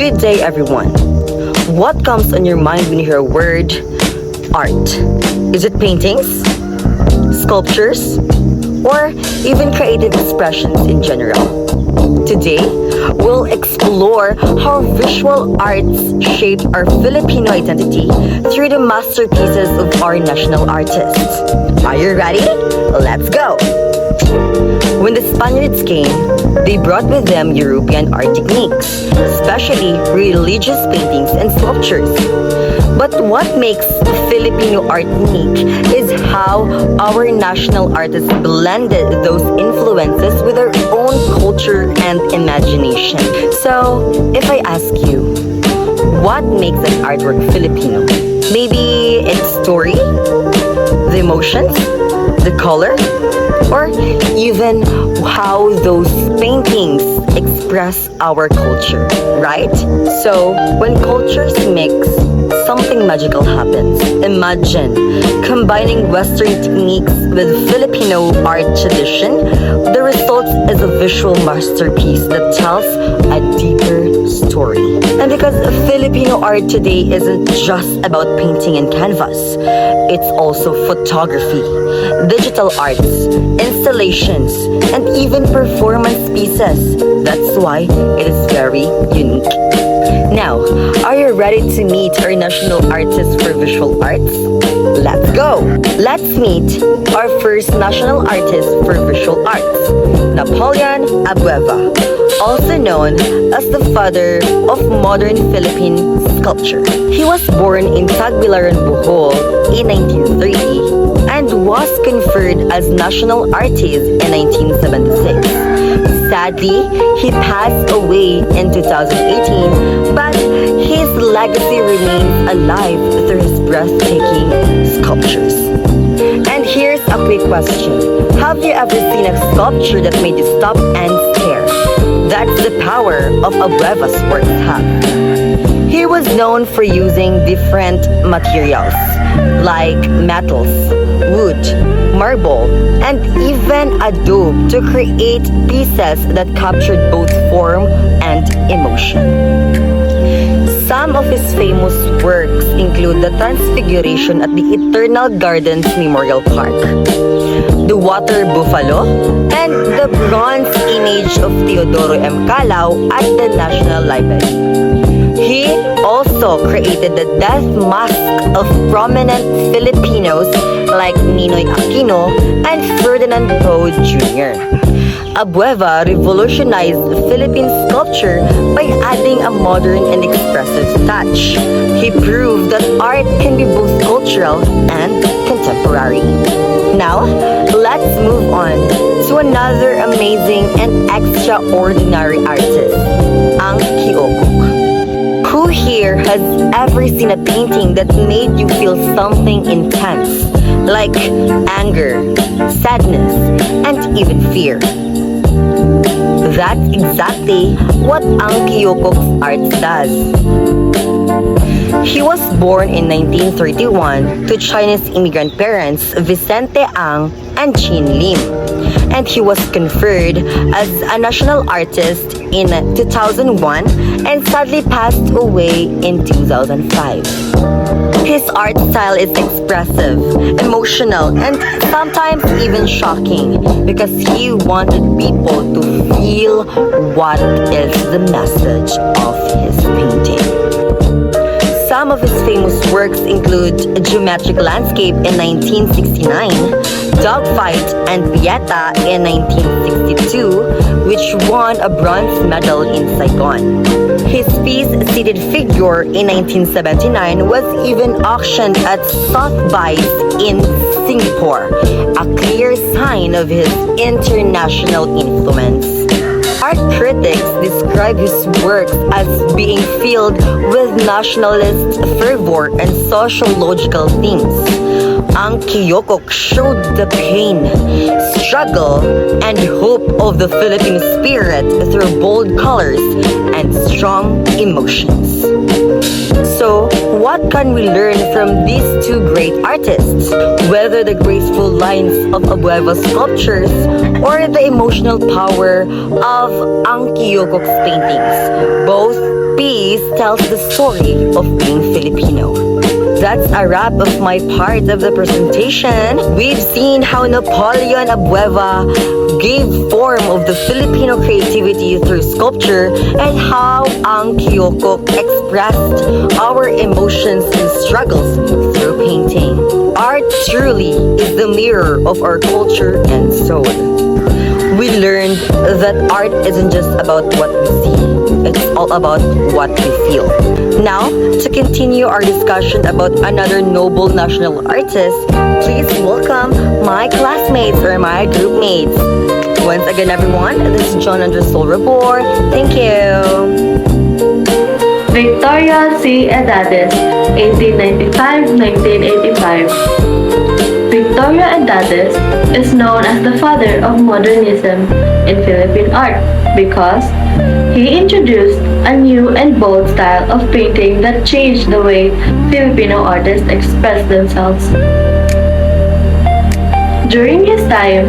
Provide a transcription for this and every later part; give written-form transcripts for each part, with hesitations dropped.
Good day, everyone. What comes on your mind when you hear a word art? Is it paintings, sculptures, or even creative expressions in general? Today, we'll explore how visual arts shaped our Filipino identity through the masterpieces of our national artists. Are you ready? Let's go! When the Spaniards came, they brought with them European art techniques, especially religious paintings and sculptures. But what makes Filipino art unique is how our national artists blended those influences with their own culture and imagination. So, if I ask you, what makes an artwork Filipino? Maybe its story, the emotions, the color, or even how those paintings express our culture, right? So, when cultures mix, something magical happens. Imagine combining Western techniques with Filipino art tradition. The result is a visual masterpiece that tells a deeper story. And because Filipino art today isn't just about painting and canvas, it's also photography, digital arts, installations, and even performance pieces. That's why it is very unique. Now, are you ready to meet our national artist for visual arts? Let's go! Let's meet our first national artist for visual arts, Napoleon Abueva, also known as the father of modern Philippine sculpture. He was born in Tagbilaran, Bohol in 1930 and was conferred as national artist in 1976. Sadly, he passed away in 2018, but his legacy remains alive through his breathtaking sculptures. And here's a quick question. Have you ever seen a sculpture that made you stop and stare? That's the power of Abueva's works have. He was known for using different materials like metals, wood, marble, and even adobe to create pieces that captured both form and emotion. Some of his famous works include the Transfiguration at the Eternal Gardens Memorial Park, the Water Buffalo, and the bronze image of Teodoro M. Calao at the National Library. He also created the death mask of prominent Filipinos like Ninoy Aquino and Ferdinand Poe Jr. Abueva revolutionized Philippine sculpture by adding a modern and expressive touch. He proved that art can be both cultural and contemporary. Now, let's move on to another amazing and extraordinary artist, Ang Kyokok. Who here has ever seen a painting that made you feel something intense, like anger, sadness, and even fear? That's exactly what Ang Kyokok's art does. He was born in 1931 to Chinese immigrant parents Vicente Ang and Chin Lim, and he was conferred as a national artist in 2001 and sadly passed away in 2005. His art style is expressive, emotional, and sometimes even shocking because he wanted people to feel what is the message of his painting. Some of his famous works include Geometric Landscape in 1969, Dogfight and Pieta in 1962, which won a bronze medal in Saigon. His piece Seated Figure in 1979 was even auctioned at Sotheby's in Singapore, a clear sign of his international influence. Art critics describe his works as being filled with nationalist fervor and sociological themes. Ang Kyokok showed the pain, struggle, and hope of the Philippine spirit through bold colors and strong emotions. So, what can we learn from these two great artists? Whether the graceful lines of Abueva's sculptures or the emotional power of Ang Kyokok's paintings, both piece tells the story of being Filipino. That's a wrap of my part of the presentation. We've seen how Napoleon Abueva gave form of the Filipino creativity through sculpture and how Ang Kyoko expressed our emotions and struggles through painting. Art truly is the mirror of our culture and soul. We learned that art isn't just about what we see, it's all about what we feel. Now, to continue our discussion about another noble national artist, please welcome my classmates or my group mates. Once again, everyone, this is John _ RABOR. Thank you. Victoria C. Edades, 1895-1985. Victoria Edades is known as the father of modernism in Philippine art because he introduced a new and bold style of painting that changed the way Filipino artists express themselves. During his time,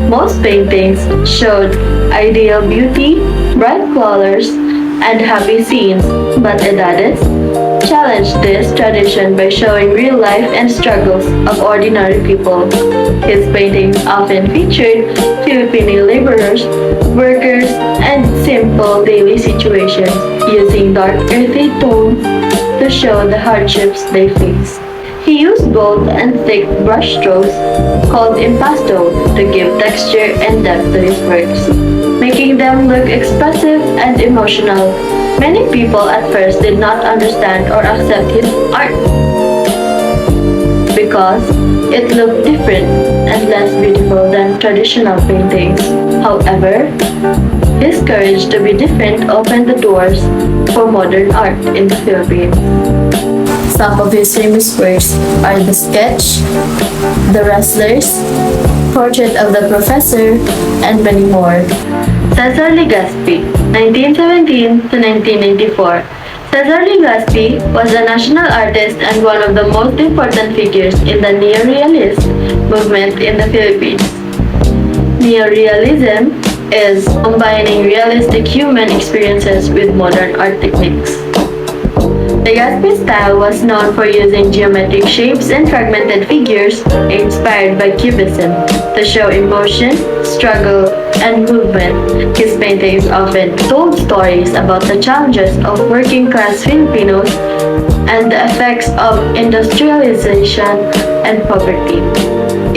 most paintings showed ideal beauty, bright colors, and happy scenes, but Edades challenged this tradition by showing real life and struggles of ordinary people. His paintings often featured Filipino laborers, workers, and simple daily situations, using dark earthy tones to show the hardships they face. He used bold and thick brush strokes called impasto to give texture and depth to his works, making them look expressive and emotional. Many people at first did not understand or accept his art because it looked different and less beautiful than traditional paintings. However, his courage to be different opened the doors for modern art in the Philippines. Some of his famous works are The Sketch, The Wrestlers, Portrait of the Professor, and many more. Cesar Legazpi, 1917 to 1994. Cesar Legazpi was a national artist and one of the most important figures in the Neorealist movement in the Philippines. Neorealism is combining realistic human experiences with modern art techniques. Legazpi's style was known for using geometric shapes and fragmented figures inspired by Cubism to show emotion, struggle, and movement. His paintings often told stories about the challenges of working-class Filipinos and the effects of industrialization and poverty.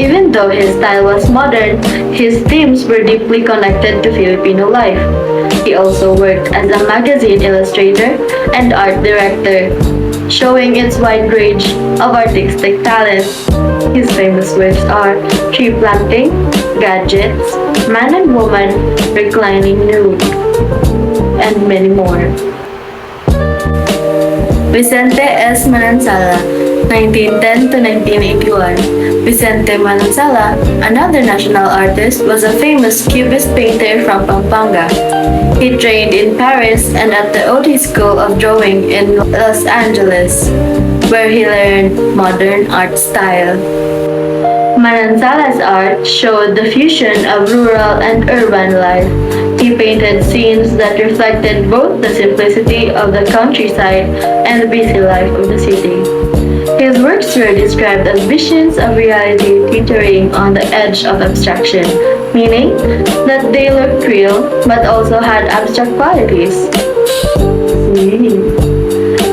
Even though his style was modern, his themes were deeply connected to Filipino life. He also worked as a magazine illustrator and art director, showing its wide range of artistic talent. His famous works are Tree Planting, Gadgets, Man and Woman, Reclining Nude, and many more. Vicente S. Manansala, 1910 to 1981. Vicente Manansala, another national artist, was a famous Cubist painter from Pampanga. He trained in Paris and at the Otis School of Drawing in Los Angeles, where he learned modern art style. Manansala's art showed the fusion of rural and urban life. He painted scenes that reflected both the simplicity of the countryside and the busy life of the city. His works were described as visions of reality teetering on the edge of abstraction, meaning that they looked real but also had abstract qualities.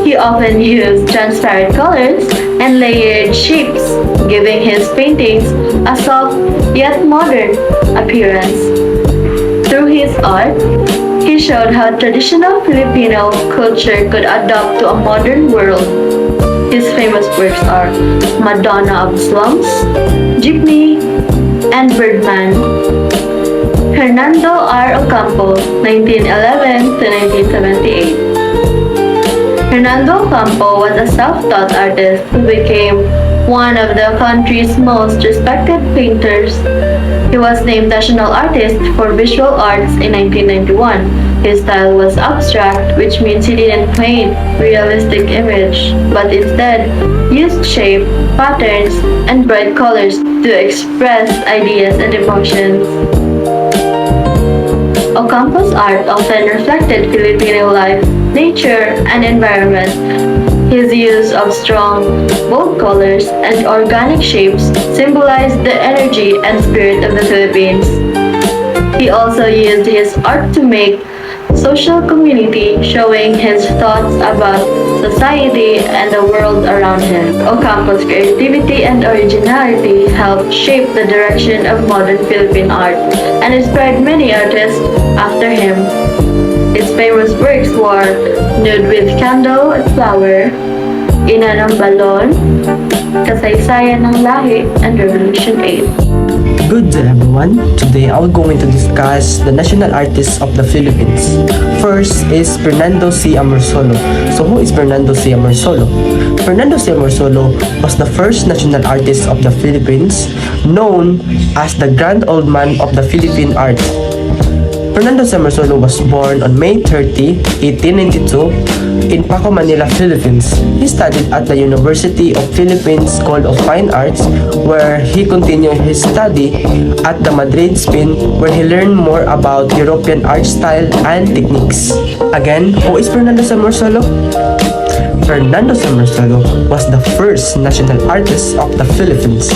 He often used transparent colors and layered shapes, giving his paintings a soft yet modern appearance. Through his art, he showed how traditional Filipino culture could adapt to a modern world. His famous works are Madonna of Slums, Jeepney, and Birdman. Hernando R. Ocampo, 1911 to 1978. Hernando Ocampo was a self-taught artist who became one of the country's most respected painters. He was named National Artist for Visual Arts in 1991. His style was abstract, which means he didn't paint realistic image, but instead used shape, patterns, and bright colors to express ideas and emotions. Ocampo's art often reflected Filipino life nature, and environment. His use of strong, bold colors and organic shapes symbolize the energy and spirit of the Philippines. He also used his art to make social community, showing his thoughts about society and the world around him. Ocampo's creativity and originality helped shape the direction of modern Philippine art and inspired many artists after him. His famous works were Nude with Candle and Flower, Ina ng Balon, Kasaysayan ng Lahi, and Revolution 8. Good day everyone. Today I will going to discuss the national artists of the Philippines. First is Fernando C. Amorsolo. So who is Fernando C. Amorsolo? Fernando C. Amorsolo was the first national artist of the Philippines, known as the Grand Old Man of the Philippine art. Fernando C. Amorsolo was born on May 30, 1892 in Paco, Manila, Philippines. He studied at the University of Philippines School of Fine Arts, where he continued his study at the Madrid, Spain, where he learned more about European art style and techniques. Again, who is Fernando C. Amorsolo? Fernando C. Amorsolo was the first national artist of the Philippines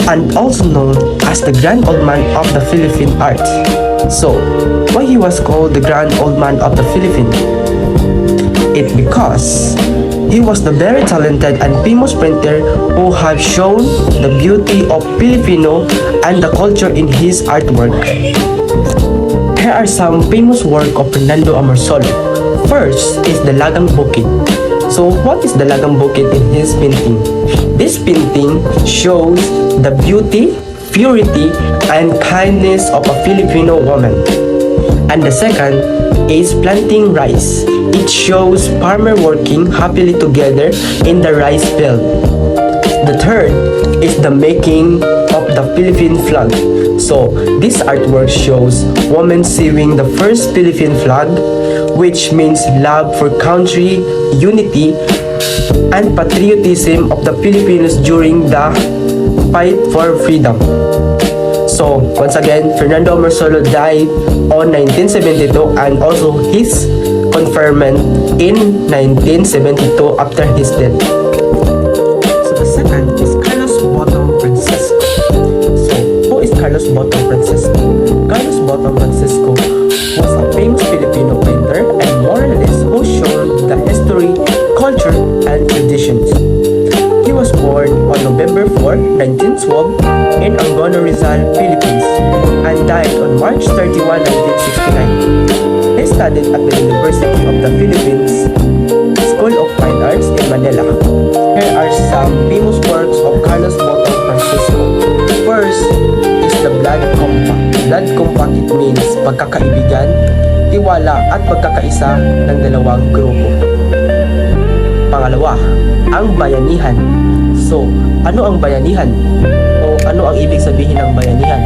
and also known as the Grand Old Man of the Philippine art. So, why he was called the Grand Old Man of the Philippines? It because he was the very talented and famous painter who have shown the beauty of Filipino and the culture in his artwork. Here are some famous work of Fernando Amorsolo. First is the Lagang Bukid. So, what is the Lagang Bukid in his painting? This painting shows the beauty, purity, and kindness of a Filipino woman. And the second is planting rice. It shows farmer working happily together in the rice field. The third is the making of the Philippine flag. So this artwork shows women sewing the first Philippine flag, which means love for country, unity, and patriotism of the Filipinos during the fight for freedom. So, once again, Fernando Amorsolo died on 1972 and also his conferment in 1972 after his death. So, the second is Carlos Bottom Francisco. So, who is Carlos Bottom Francisco? Carlos Bottom Francisco was a famous Filipino painter and moralist who showed the history, culture, and traditions. He was born on November 4, 1912 in Angono, Rizal, Philippines and died on March 31, 1969. He studied at the University of the Philippines School of Fine Arts in Manila. Here are some famous works of Carlos Bottom Francisco. First is the Blood Compact. Blood Compact, it means pagkakaibigan, tiwala at pagkakaisa ng dalawang grupo. Pangalawa, ang bayanihan. So, ano ang bayanihan? O ano ang ibig sabihin ng bayanihan?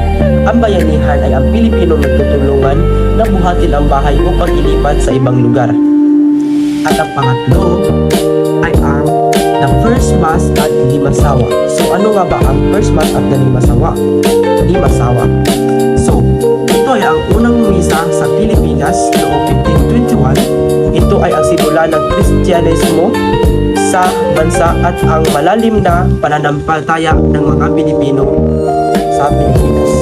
Ang bayanihan ay ang Pilipinong nagtutulungan na buhatin ang bahay upang ilipat sa ibang lugar. At ang pangatlo ay ang the first mass at Limasawa. So, ano nga ba ang first mass at the Limasawa? Limasawa. So, ito ay ang unang misa sa Pilipinas noong 1521. Ito ay ang simula ng Kristyanismo sa bansa at ang malalim na pananampalataya ng mga Pilipino sa Pilipinas.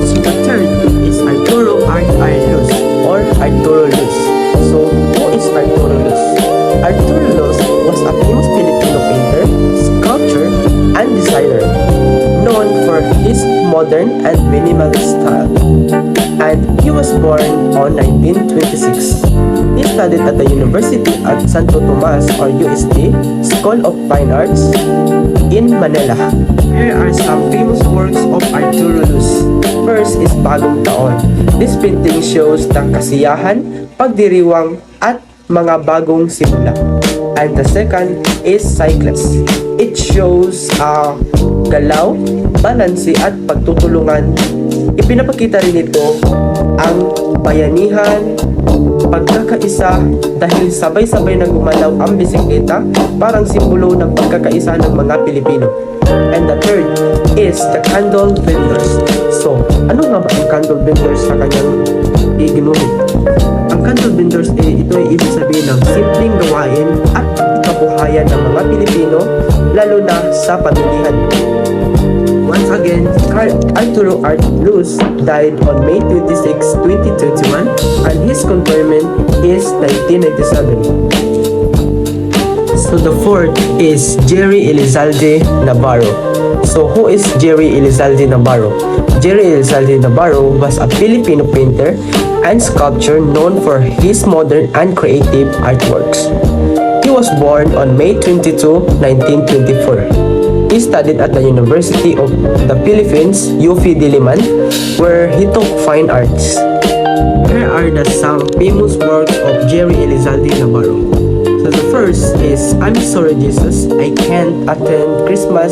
So the third is Arturo Arellus or Arturo Luz. So who is Arturo Luz? Arturo Luz was a famous Filipino painter, sculptor, and designer, known for his modern and minimalist style. And he was born on 1926. He studied at the University at Santo Tomas or UST School of Fine Arts in Manila. Here are some famous works of Arturo Luz. First is Bagong Taon. This painting shows the kasiyahan, pagdiriwang, at mga bagong simula. And the second is Cycles. It shows galaw, balanse at pagtutulungan. Ipinapakita rin ito ang bayanihan, pagkakaisa dahil sabay-sabay na gumalaw ang bisikleta, parang simbolo ng pagkakaisa ng mga Pilipino. And the third is the candle vendors. So, ano nga ba ang candle vendors sa kanyang iginunit? Ang canto vendors ito ay ibig sabihin ng simpleng gawain at kabuhayan ng mga Pilipino, lalo na sa pamilihan. Once again, Arturo Art Luz died on May 26, 2021 and his confinement is 1997. So the fourth is Jerry Elizalde Navarro. So who is Jerry Elizalde Navarro? Jerry Elizalde Navarro was a Filipino painter and sculptor known for his modern and creative artworks. He was born on May 22, 1924. He studied at the University of the Philippines, UP Diliman, where he took fine arts. Here are some famous works of Jerry Elizalde Navarro. So the first is, I'm sorry Jesus, I can't attend Christmas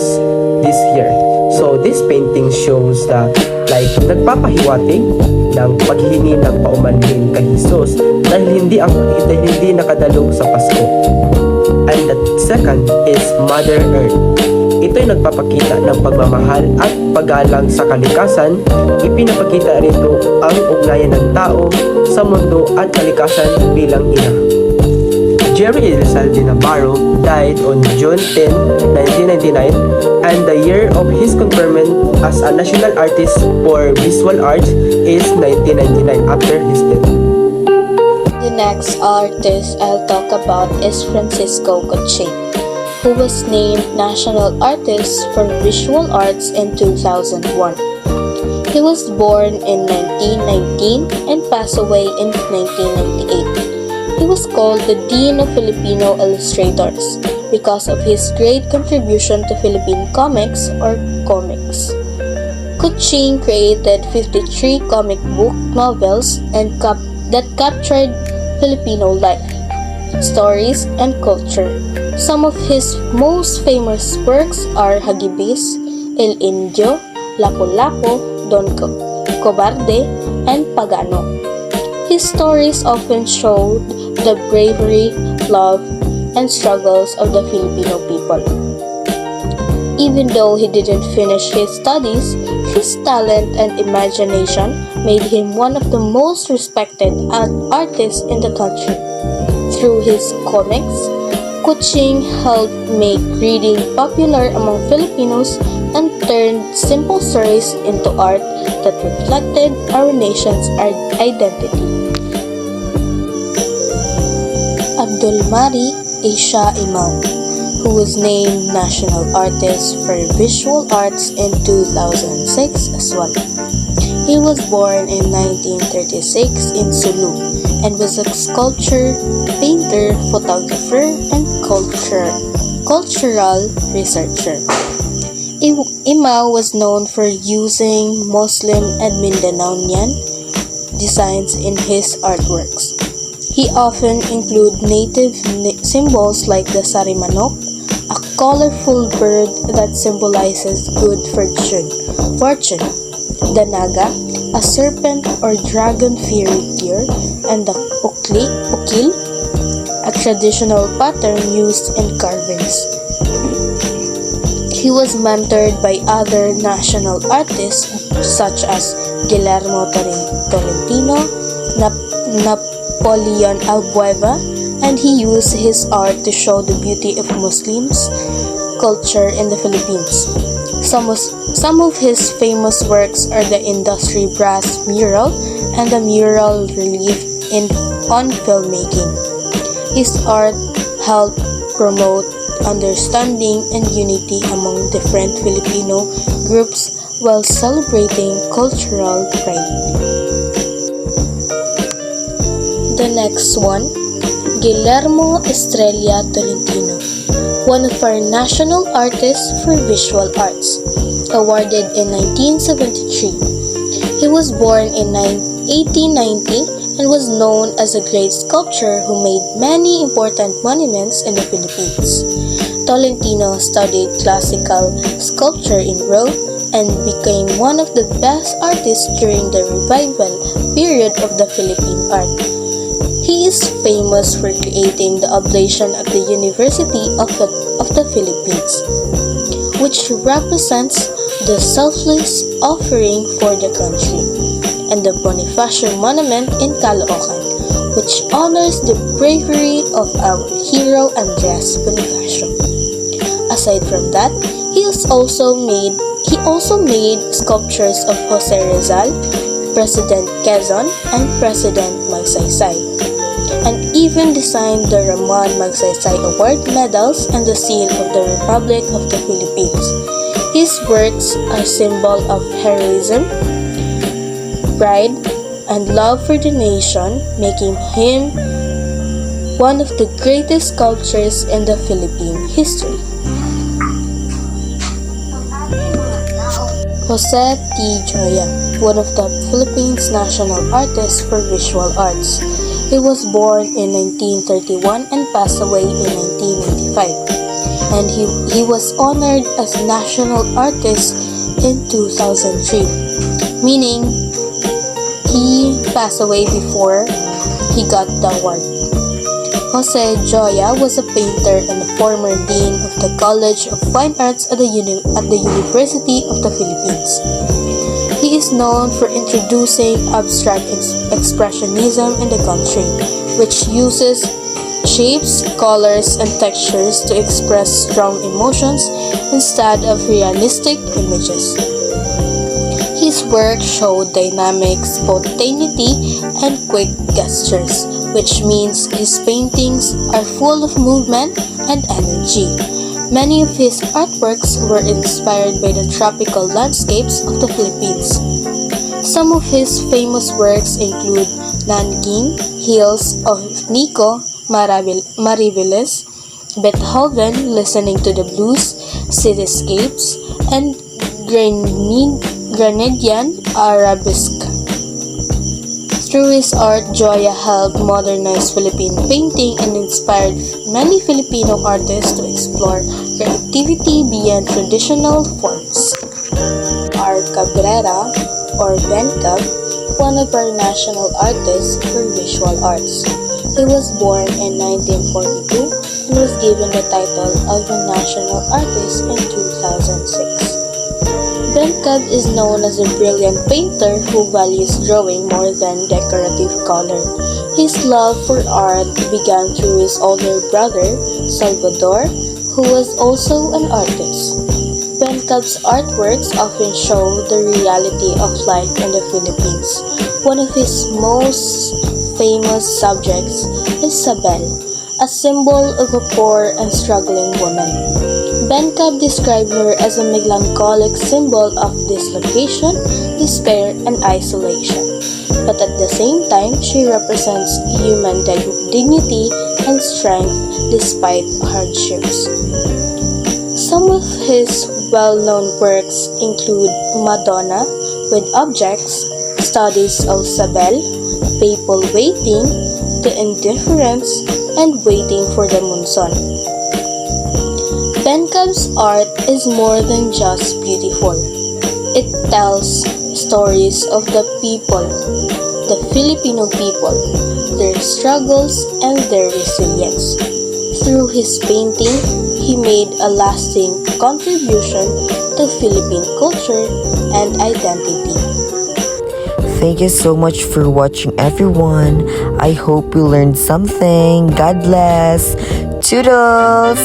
this year. So this painting shows that nagpapahiwatig ng paghingi ng paumanhin kay Jesus dahil hindi nakadalog sa Pasko. And the second is Mother Earth. Ito'y nagpapakita ng pagmamahal at paggalang sa kalikasan. Ipinapakita rito ang ugnayan ng tao sa mundo at kalikasan bilang ina. Jerry Elizalde Navarro died on June 10, 1999, and the year of his conferment as a national artist for visual arts is 1999 after his death. The next artist I'll talk about is Francisco Cochín, who was named National Artist for Visual Arts in 2001. He was born in 1919 and passed away in 1998. He was called the Dean of Filipino Illustrators because of his great contribution to Philippine comics or comics. Cochín created 53 comic book novels that captured Filipino life, stories, and culture. Some of his most famous works are Hagibis, El Indio, Lapu-Lapu, Don Cobarde, and Pagano. His stories often showed the bravery, love, and struggles of the Filipino people. Even though he didn't finish his studies, his talent and imagination made him one of the most respected artists in the country. Through his comics, Cochín helped make reading popular among Filipinos and turned simple stories into art that reflected our nation's identity. Abdulmari Asia Imam, who was named National Artist for Visual Arts in 2006 as well. He was born in 1936 in Sulu and was a sculptor, painter, photographer, and cultural researcher. Imam was known for using Muslim and Mindanaoian designs in his artworks. He often included native symbols like the sarimanok, a colorful bird that symbolizes good fortune, the naga, a serpent or dragon fairy deer, and the ukil, a traditional pattern used in carvings. He was mentored by other national artists such as Guillermo Tolentino, Napoleon Albueva, and he used his art to show the beauty of Muslims culture in the Philippines. Some of his famous works are the industry brass mural and the mural relief on filmmaking. His art helped promote understanding and unity among different Filipino groups while celebrating cultural pride. The next one, Guillermo Estrella Tolentino, one of our national artists for visual arts, awarded in 1973. He was born in 1890 and was known as a great sculptor who made many important monuments in the Philippines. Tolentino studied classical sculpture in Rome and became one of the best artists during the revival period of the Philippine art. He is famous for creating the oblation at the University of the Philippines, which represents the selfless offering for the country, and the Bonifacio Monument in Caloocan, which honors the bravery of our hero Andres Bonifacio. Aside from that, he also made sculptures of Jose Rizal, President Quezon, and President Magsaysay, and even designed the Ramon Magsaysay Award medals and the seal of the Republic of the Philippines. His works are symbol of heroism, pride, and love for the nation, making him one of the greatest sculptors in the Philippine history. Jose T. Joya, one of the Philippines' national artists for visual arts. He was born in 1931 and passed away in 1985. And he was honored as National Artist in 2003, meaning he passed away before he got the award. Jose Joya was a painter and a former dean of the College of Fine Arts at the University of the Philippines. He is known for introducing abstract expressionism in the country, which uses shapes, colors, and textures to express strong emotions instead of realistic images. His work showed dynamic spontaneity and quick gestures, which means his paintings are full of movement and energy. Many of his artworks were inspired by the tropical landscapes of the Philippines. Some of his famous works include Nanking, Hills of Nico Mariveles, Beethoven, Listening to the Blues, Cityscapes, and Grenadian Arabesque. Through his art, Joya helped modernize Philippine painting and inspired many Filipino artists to explore creativity beyond traditional forms. R. Cabrera, or Ben Cab, one of our national artists for visual arts. He was born in 1942 and was given the title of a national artist in 2006. Ben Cab is known as a brilliant painter who values drawing more than decorative color. His love for art began through his older brother, Salvador, who was also an artist. Ben Cab's artworks often show the reality of life in the Philippines. One of his most famous subjects is Sabel, a symbol of a poor and struggling woman. Ben Cab described her as a melancholic symbol of dislocation, despair, and isolation. But at the same time, she represents human dignity and strength despite hardships. Some of his well-known works include Madonna with Objects, Studies of Sabel, People Waiting, The Indifference, and Waiting for the Monsoon. Ben Cab's art is more than just beautiful. It tells stories of the people, the Filipino people, their struggles and their resilience. Through his painting, he made a lasting contribution to Philippine culture and identity. Thank you so much for watching, everyone. I hope you learned something. God bless. Toodles!